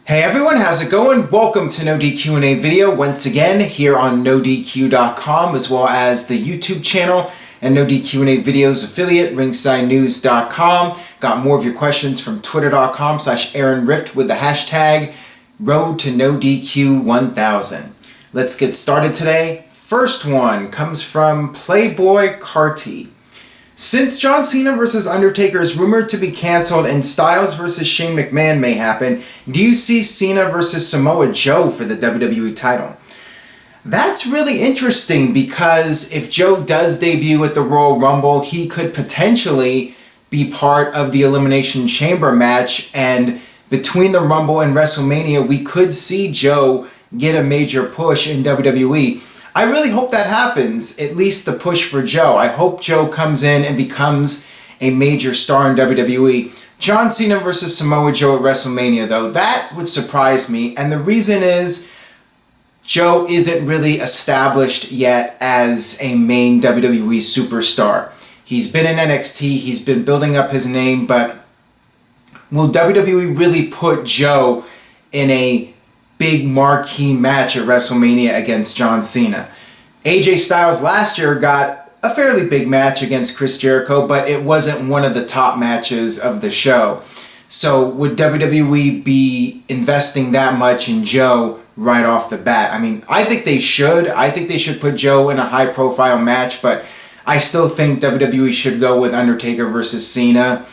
Hey everyone, how's it going? Welcome to NoDQ&A video once again here on NoDQ.com as well as the YouTube channel and NoDQ&A videos affiliate ringsidenews.com. Got more of your questions from twitter.com/AaronRift with the hashtag Road to NoDQ1000. Let's get started today. First one comes from Playboy Carty. Since John Cena vs. Undertaker is rumored to be cancelled and Styles vs. Shane McMahon may happen, do you see Cena vs. Samoa Joe for the WWE title? That's really interesting because if Joe does debut at the Royal Rumble, he could potentially be part of the Elimination Chamber match, and between the Rumble and WrestleMania, we could see Joe get a major push in WWE. I really hope that happens, at least the push for Joe. I hope Joe comes in and becomes a major star in WWE. John Cena versus Samoa Joe at WrestleMania, though, that would surprise me. And the reason is Joe isn't really established yet as a main WWE superstar. He's been in NXT, he's been building up his name, but will WWE really put Joe in a big marquee match at WrestleMania against John Cena? AJ Styles last year got a fairly big match against Chris Jericho, but it wasn't one of the top matches of the show. So would WWE be investing that much in Joe right off the bat? I mean, I think they should. I think they should put Joe in a high-profile match, but I still think WWE should go with Undertaker versus Cena.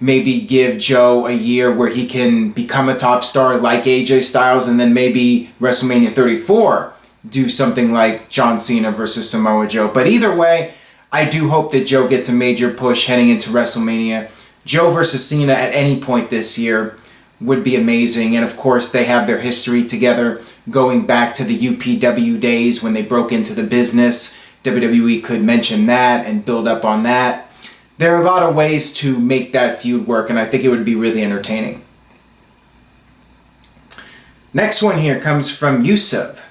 Maybe give Joe a year where he can become a top star like AJ Styles, and then maybe WrestleMania 34 do something like John Cena versus Samoa Joe. But either way, I do hope that Joe gets a major push heading into WrestleMania. Joe versus Cena at any point this year would be amazing. And of course, they have their history together going back to the UPW days when they broke into the business. WWE could mention that and build up on that. There are a lot of ways to make that feud work, and I think it would be really entertaining. Next one here comes from Yusuf.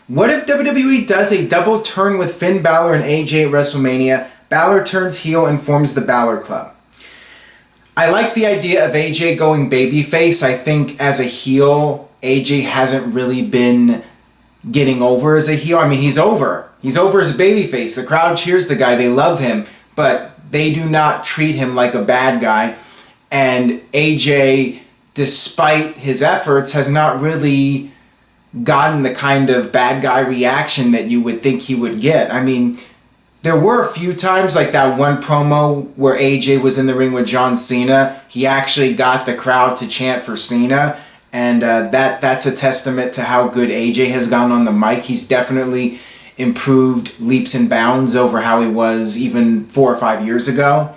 What if WWE does a double turn with Finn Balor and AJ at WrestleMania? Balor turns heel and forms the Balor Club. I like the idea of AJ going babyface. I think as a heel, AJ hasn't really been getting over as a heel. I mean, he's over. He's over as a babyface. The crowd cheers the guy. They love him. But they do not treat him like a bad guy. And AJ, despite his efforts, has not really gotten the kind of bad guy reaction that you would think he would get. I mean, there were a few times, like that one promo where AJ was in the ring with John Cena. He actually got the crowd to chant for Cena. And that's a testament to how good AJ has gone on the mic. He's definitely improved leaps and bounds over how he was even 4 or 5 years ago.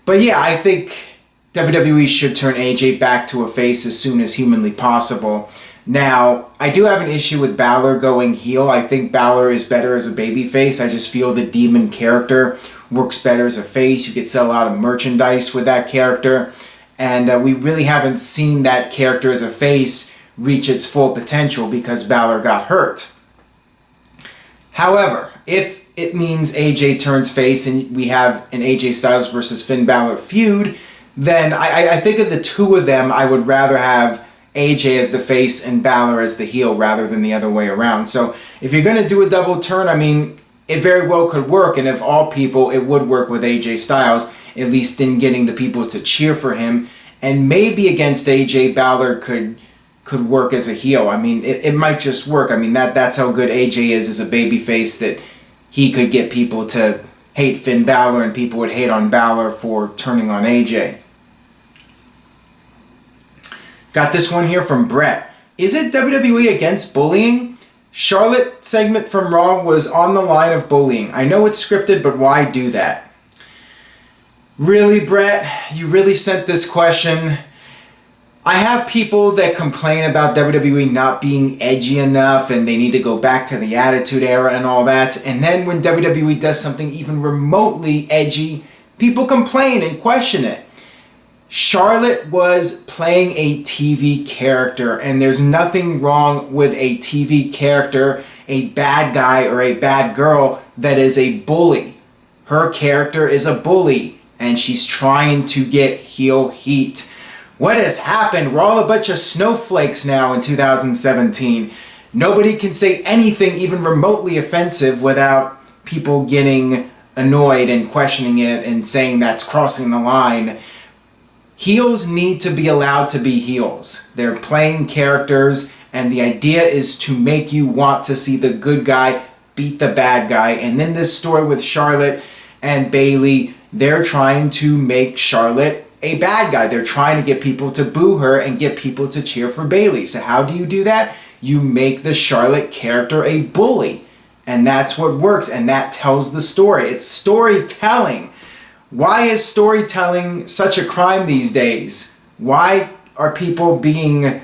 But yeah, I think WWE should turn AJ back to a face as soon as humanly possible. Now, I do have an issue with Balor going heel. I think Balor is better as a babyface. I just feel the demon character works better as a face. You could sell a lot of merchandise with that character. And we really haven't seen that character as a face reach its full potential because Balor got hurt. However, if it means AJ turns face and we have an AJ Styles versus Finn Balor feud, then I think of the two of them, I would rather have AJ as the face and Balor as the heel rather than the other way around. So if you're going to do a double turn, I mean, it very well could work. And if all people, it would work with AJ Styles, at least in getting the people to cheer for him. And maybe against AJ, Balor could work as a heel. I mean, it might just work. I mean, that's how good AJ is as a babyface, that he could get people to hate Finn Balor and people would hate on Balor for turning on AJ. Got this one here from Brett. Is it WWE against bullying? Charlotte segment from Raw was on the line of bullying. I know it's scripted, but why do that? Really, Brett? You really sent this question? I have people that complain about WWE not being edgy enough and they need to go back to the Attitude Era and all that. And then when WWE does something even remotely edgy, people complain and question it. Charlotte was playing a TV character, and there's nothing wrong with a TV character, a bad guy or a bad girl that is a bully. Her character is a bully, and she's trying to get heel heat. What has happened? We're all a bunch of snowflakes now in 2017. Nobody can say anything even remotely offensive without people getting annoyed and questioning it and saying that's crossing the line. Heels need to be allowed to be heels. They're playing characters, and the idea is to make you want to see the good guy beat the bad guy. And in this story with Charlotte and Bayley, they're trying to make Charlotte a bad guy. They're trying to get people to boo her and get people to cheer for Bayley. So how do you do that? You make the Charlotte character a bully. And that's what works, and that tells the story. It's storytelling. Why is storytelling such a crime these days? Why are people being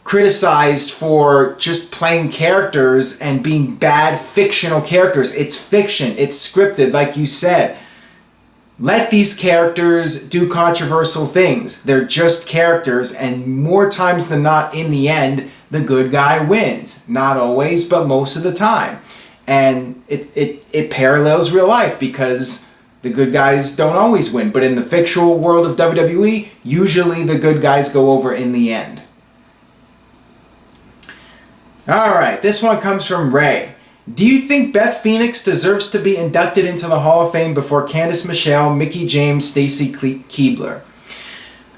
criticized for just playing characters and being bad fictional characters? It's fiction. It's scripted, like you said. Let these characters do controversial things. They're just characters, and more times than not, in the end, the good guy wins. Not always, but most of the time. And it parallels real life, because the good guys don't always win. But in the fictional world of WWE, usually the good guys go over in the end. Alright, this one comes from Ray. Do you think Beth Phoenix deserves to be inducted into the Hall of Fame before Candice Michelle, Mickie James, Stacy Keibler?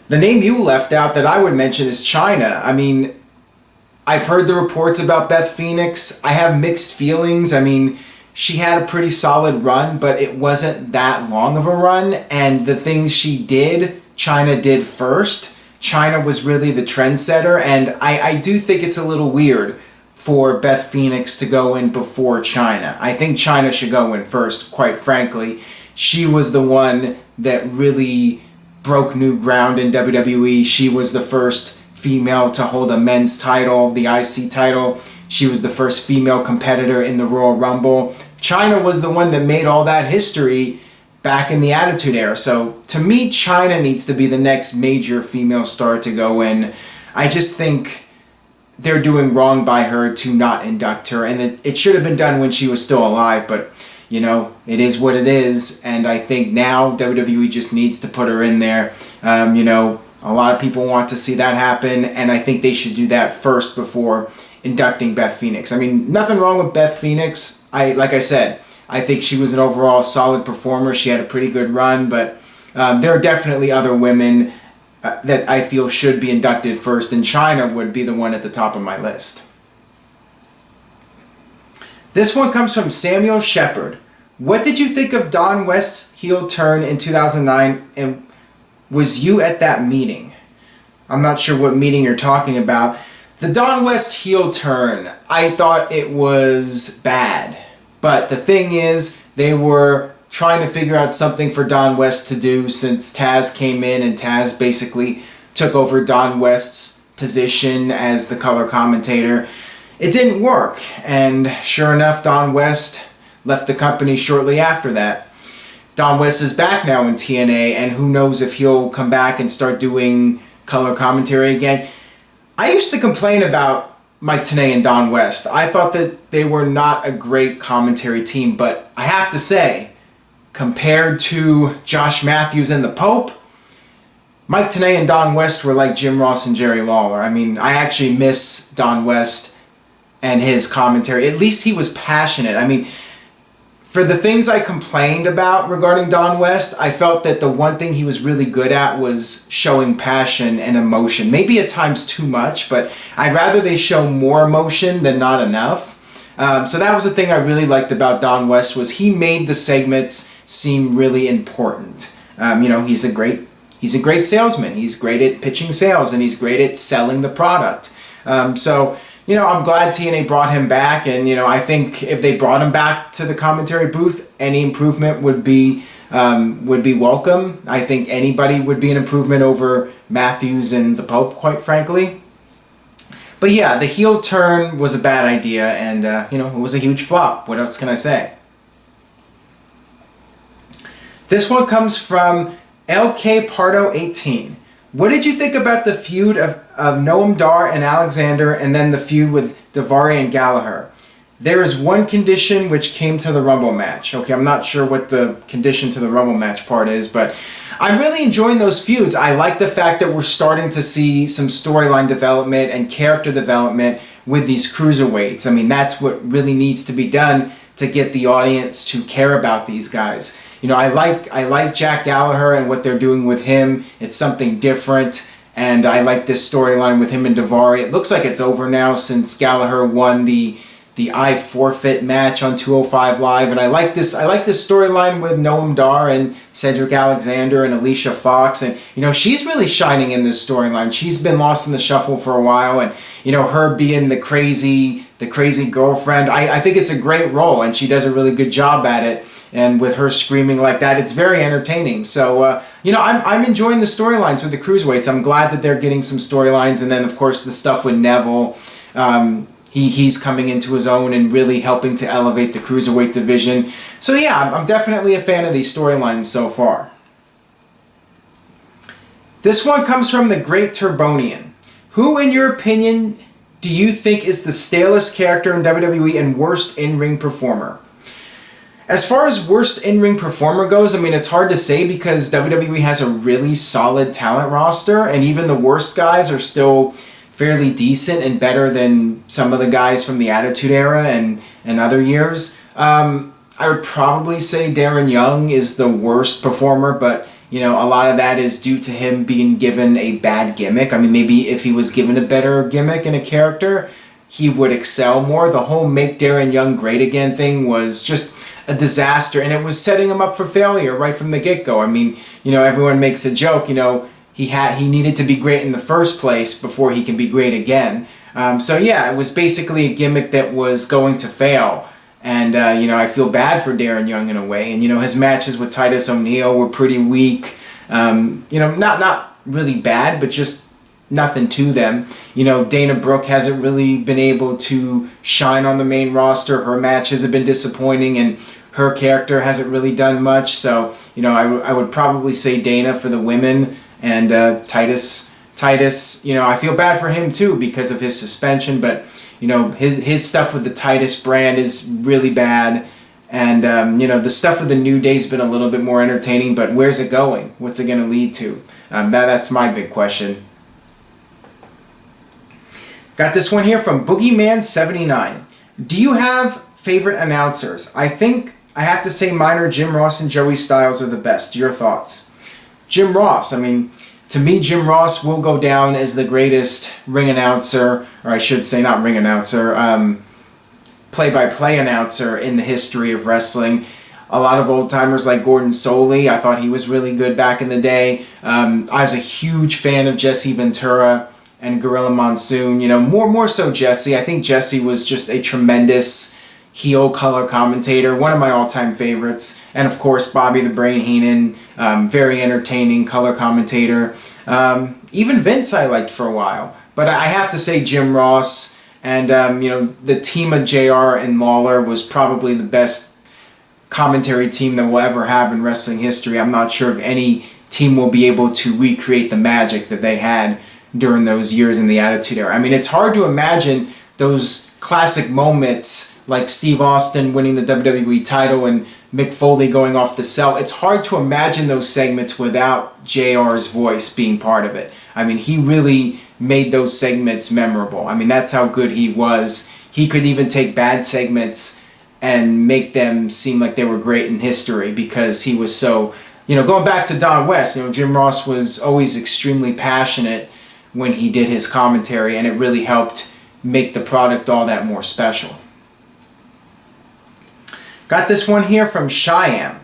The name you left out that I would mention is Chyna. I mean, I've heard the reports about Beth Phoenix. I have mixed feelings. I mean, she had a pretty solid run, but it wasn't that long of a run. And the things she did, Chyna did first. Chyna was really the trendsetter. And I do think it's a little weird for Beth Phoenix to go in before Chyna. I think Chyna should go in first, quite frankly. She was the one that really broke new ground in WWE. She was the first female to hold a men's title, the IC title. She was the first female competitor in the Royal Rumble. Chyna was the one that made all that history back in the Attitude Era. So to me, Chyna needs to be the next major female star to go in. I just think they're doing wrong by her to not induct her, and it should have been done when she was still alive, but you know, it is what it is, and I think now WWE just needs to put her in there. You know, a lot of people want to see that happen, and I think they should do that first before inducting Beth Phoenix. I mean, nothing wrong with Beth Phoenix. Like I said, I think she was an overall solid performer. She had a pretty good run, but there are definitely other women that I feel should be inducted first, and Chyna would be the one at the top of my list. This one comes from Samuel Shepard. What did you think of Don West's heel turn in 2009, and was you at that meeting? I'm not sure what meeting you're talking about. The Don West heel turn, I thought it was bad. But the thing is, they were trying to figure out something for Don West to do since Taz came in, and Taz basically took over Don West's position as the color commentator. It didn't work, and sure enough, Don West left the company shortly after that. Don West is back now in TNA, and who knows if he'll come back and start doing color commentary again. I used to complain about Mike Tenay and Don West. I thought that they were not a great commentary team, but I have to say, compared to Josh Matthews and the Pope, Mike Tenay and Don West were like Jim Ross and Jerry Lawler. I mean, I actually miss Don West and his commentary. At least he was passionate. I mean, for the things I complained about regarding Don West, I felt that the one thing he was really good at was showing passion and emotion. Maybe at times too much, but I'd rather they show more emotion than not enough. So that was the thing I really liked about Don West, was he made the segments seem really important. You know, he's a great salesman. He's great at pitching sales, and he's great at selling the product. So, you know, I'm glad TNA brought him back, and, you know, I think if they brought him back to the commentary booth, any improvement would be welcome. I think anybody would be an improvement over Matthews and the Pope, quite frankly. But yeah, the heel turn was a bad idea, and, you know, it was a huge flop. What else can I say? This one comes from LK Pardo 18. What did you think about the feud of Noam Dar and Alexander, and then the feud with Daivari and Gallagher? There is one condition which came to the Rumble match. Okay, I'm not sure what the condition to the Rumble match part is, but I'm really enjoying those feuds. I like the fact that we're starting to see some storyline development and character development with these cruiserweights. I mean, that's what really needs to be done to get the audience to care about these guys. You know, I like Jack Gallagher and what they're doing with him. It's something different, and I like this storyline with him and Daivari. It looks like it's over now since Gallagher won the I Forfeit match on 205 Live, and I like this storyline with Noam Dar and Cedric Alexander and Alicia Fox, and you know, she's really shining in this storyline. She's been lost in the shuffle for a while, and you know, her being the crazy girlfriend, I think it's a great role, and she does a really good job at it. And with her screaming like that, it's very entertaining. So, you know, I'm enjoying the storylines with the cruiserweights. I'm glad that they're getting some storylines, and then of course the stuff with Neville. He's coming into his own and really helping to elevate the cruiserweight division. So yeah, I'm definitely a fan of these storylines so far. This one comes from the Great Turbonian. Who, in your opinion, do you think is the stalest character in WWE and worst in-ring performer? As far as worst in-ring performer goes, I mean, it's hard to say because WWE has a really solid talent roster, and even the worst guys are still fairly decent and better than some of the guys from the Attitude Era and other years. I would probably say Darren Young is the worst performer, but you know, a lot of that is due to him being given a bad gimmick. I mean, maybe if he was given a better gimmick and a character, he would excel more. The whole Make Darren Young Great Again thing was just a disaster, and it was setting him up for failure right from the get-go. I mean, you know, everyone makes a joke, you know, he needed to be great in the first place before he can be great again. So yeah, it was basically a gimmick that was going to fail. And, you know, I feel bad for Darren Young in a way. And, you know, his matches with Titus O'Neil were pretty weak. You know, not really bad, but just nothing to them. You know, Dana Brooke hasn't really been able to shine on the main roster. Her matches have been disappointing, and her character hasn't really done much. So, you know, I would probably say Dana for the women. And Titus, you know, I feel bad for him too because of his suspension, but you know, his stuff with the Titus brand is really bad, and you know, the stuff with the New Day's been a little bit more entertaining, but where's it going? What's it going to lead to? That's my big question. Got this one here from Boogeyman79. Do you have favorite announcers? I think I have to say mine are Jim Ross and Joey Styles are the best. Your thoughts? Jim Ross, I mean, to me, Jim Ross will go down as the greatest ring announcer, or I should say not ring announcer, play-by-play announcer in the history of wrestling. A lot of old-timers like Gordon Soley, I thought he was really good back in the day. I was a huge fan of Jesse Ventura and Gorilla Monsoon. You know, more so Jesse. I think Jesse was just a tremendous heel color commentator, one of my all-time favorites, and of course Bobby the Brain Heenan, very entertaining color commentator. Even Vince I liked for a while, but I have to say Jim Ross, and you know, the team of JR and Lawler was probably the best commentary team that we'll ever have in wrestling history. I'm not sure if any team will be able to recreate the magic that they had during those years in the Attitude Era. I mean, it's hard to imagine those classic moments like Steve Austin winning the WWE title and Mick Foley going off the cell. It's hard to imagine those segments without JR's voice being part of it. I mean, he really made those segments memorable. I mean, that's how good he was. He could even take bad segments and make them seem like they were great in history because he was so, you know, going back to Don West, you know, Jim Ross was always extremely passionate when he did his commentary, and it really helped make the product all that more special. Got this one here from Cheyenne.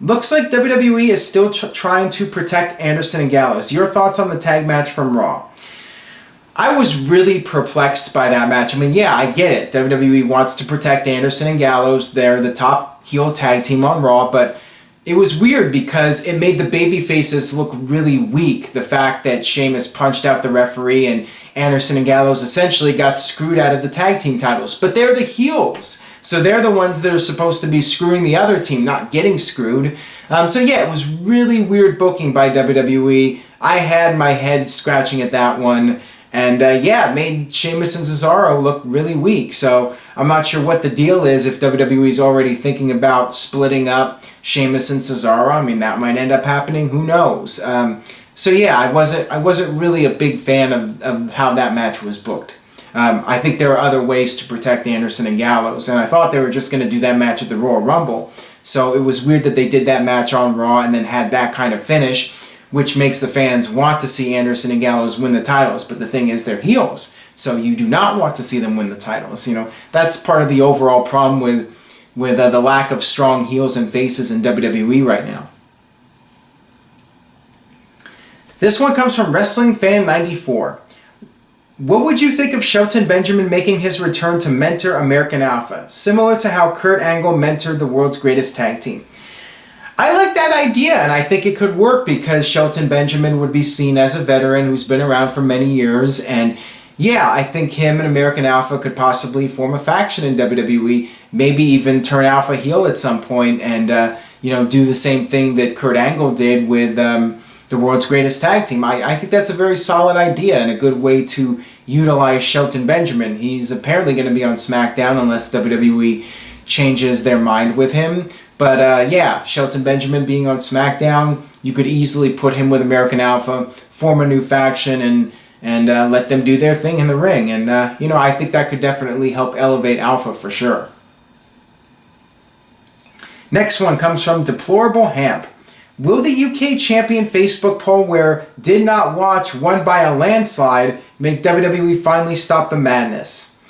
Looks like WWE is still trying to protect Anderson and Gallows. Your thoughts on the tag match from Raw? I was really perplexed by that match. I mean, yeah, I get it. WWE wants to protect Anderson and Gallows. They're the top heel tag team on Raw, but it was weird because it made the baby faces look really weak. The fact that Sheamus punched out the referee and Anderson and Gallows essentially got screwed out of the tag team titles. But they're the heels, so they're the ones that are supposed to be screwing the other team, not getting screwed. So yeah, it was really weird booking by WWE. I had my head scratching at that one. And yeah, it made Sheamus and Cesaro look really weak. So I'm not sure what the deal is if WWE is already thinking about splitting up Sheamus and Cesaro. I mean, that might end up happening. Who knows? So yeah, I wasn't really a big fan of how that match was booked. I think there are other ways to protect Anderson and Gallows, and I thought they were just going to do that match at the Royal Rumble. So it was weird that they did that match on Raw and then had that kind of finish, which makes the fans want to see Anderson and Gallows win the titles. But the thing is, they're heels, so you do not want to see them win the titles. You know, that's part of the overall problem with the lack of strong heels and faces in WWE right now. This one comes from Wrestling Fan 94. What would you think of Shelton Benjamin making his return to mentor American Alpha, similar to how Kurt Angle mentored the world's greatest tag team? I like that idea, and I think it could work because Shelton Benjamin would be seen as a veteran who's been around for many years, and yeah, I think him and American Alpha could possibly form a faction in WWE, maybe even turn Alpha heel at some point, and do the same thing that Kurt Angle did with the world's greatest tag team. I think that's a very solid idea and a good way to utilize Shelton Benjamin. He's apparently going to be on SmackDown unless WWE changes their mind with him. But yeah, Shelton Benjamin being on SmackDown, you could easily put him with American Alpha, form a new faction, and let them do their thing in the ring. And, I think that could definitely help elevate Alpha for sure. Next one comes from Deplorable Hamp. Will the UK champion Facebook poll where did not watch won by a landslide make WWE finally stop the madness?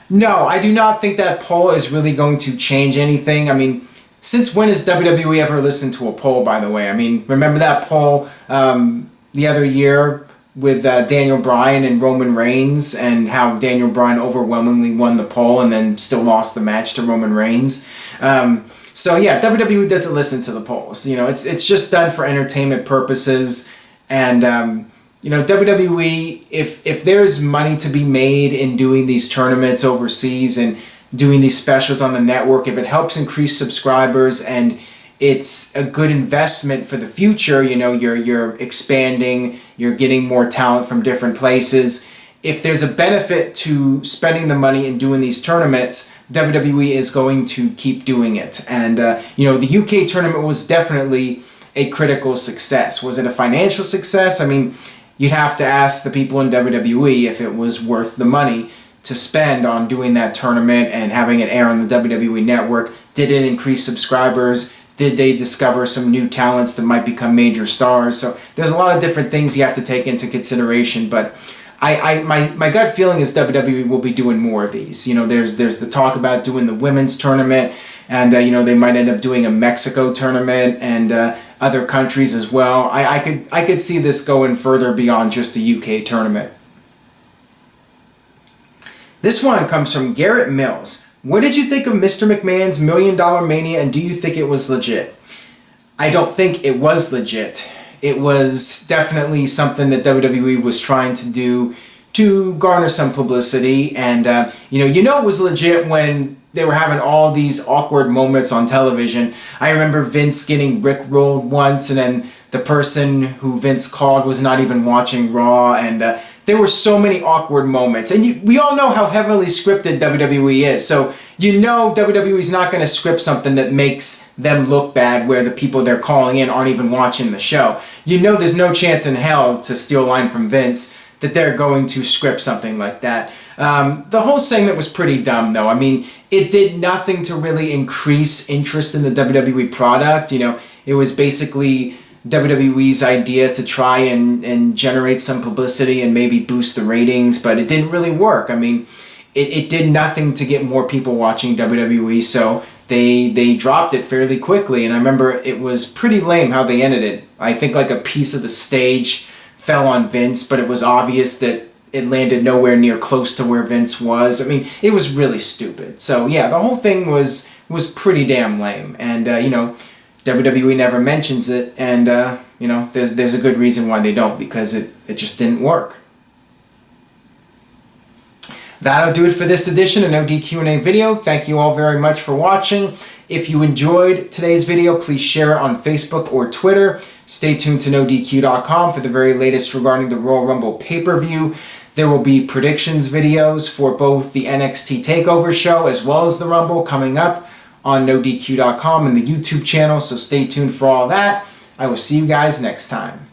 No, I do not think that poll is really going to change anything. I mean, since when has WWE ever listened to a poll, by the way? I mean, remember that poll the other year with Daniel Bryan and Roman Reigns, and how Daniel Bryan overwhelmingly won the poll and then still lost the match to Roman Reigns? So yeah, WWE doesn't listen to the polls. It's just done for entertainment purposes. And WWE, if there's money to be made in doing these tournaments overseas and doing these specials on the network, if it helps increase subscribers and it's a good investment for the future, you're expanding, you're getting more talent from different places. If there's a benefit to spending the money and doing these tournaments, WWE is going to keep doing it. And, the UK tournament was definitely a critical success. Was it a financial success? I mean, you'd have to ask the people in WWE if it was worth the money to spend on doing that tournament and having it air on the WWE network. Did it increase subscribers? Did they discover some new talents that might become major stars? So there's a lot of different things you have to take into consideration, but my gut feeling is WWE will be doing more of these. There's the talk about doing the women's tournament, and they might end up doing a Mexico tournament and other countries as well. I could see this going further beyond just a UK tournament. This one comes from Garrett Mills. What did you think of Mr. McMahon's $1 Million Mania, and do you think it was legit? I don't think it was legit. It was definitely something that WWE was trying to do to garner some publicity, and it was legit when they were having all these awkward moments on television. I remember Vince getting rickrolled once, and then the person who Vince called was not even watching Raw, and there were so many awkward moments. And we all know how heavily scripted WWE is, so WWE's not going to script something that makes them look bad where the people they're calling in aren't even watching the show. There's no chance in hell, to steal a line from Vince, that they're going to script something like that. The whole segment was pretty dumb, though. I mean, it did nothing to really increase interest in the WWE product. It was basically WWE's idea to try and generate some publicity and maybe boost the ratings, but it didn't really work. I mean, it did nothing to get more people watching WWE, so they dropped it fairly quickly. And I remember it was pretty lame how they ended it. I think like a piece of the stage fell on Vince, but it was obvious that it landed nowhere near close to where Vince was. I mean, it was really stupid. So yeah, the whole thing was pretty damn lame. And WWE never mentions it, and there's a good reason why they don't, because it just didn't work. That'll do it for this edition of NoDQ&A video. Thank you all very much for watching. If you enjoyed today's video, please share it on Facebook or Twitter. Stay tuned to NoDQ.com for the very latest regarding the Royal Rumble pay-per-view. There will be predictions videos for both the NXT TakeOver show as well as the Rumble coming up on NoDQ.com and the YouTube channel, so stay tuned for all that. I will see you guys next time.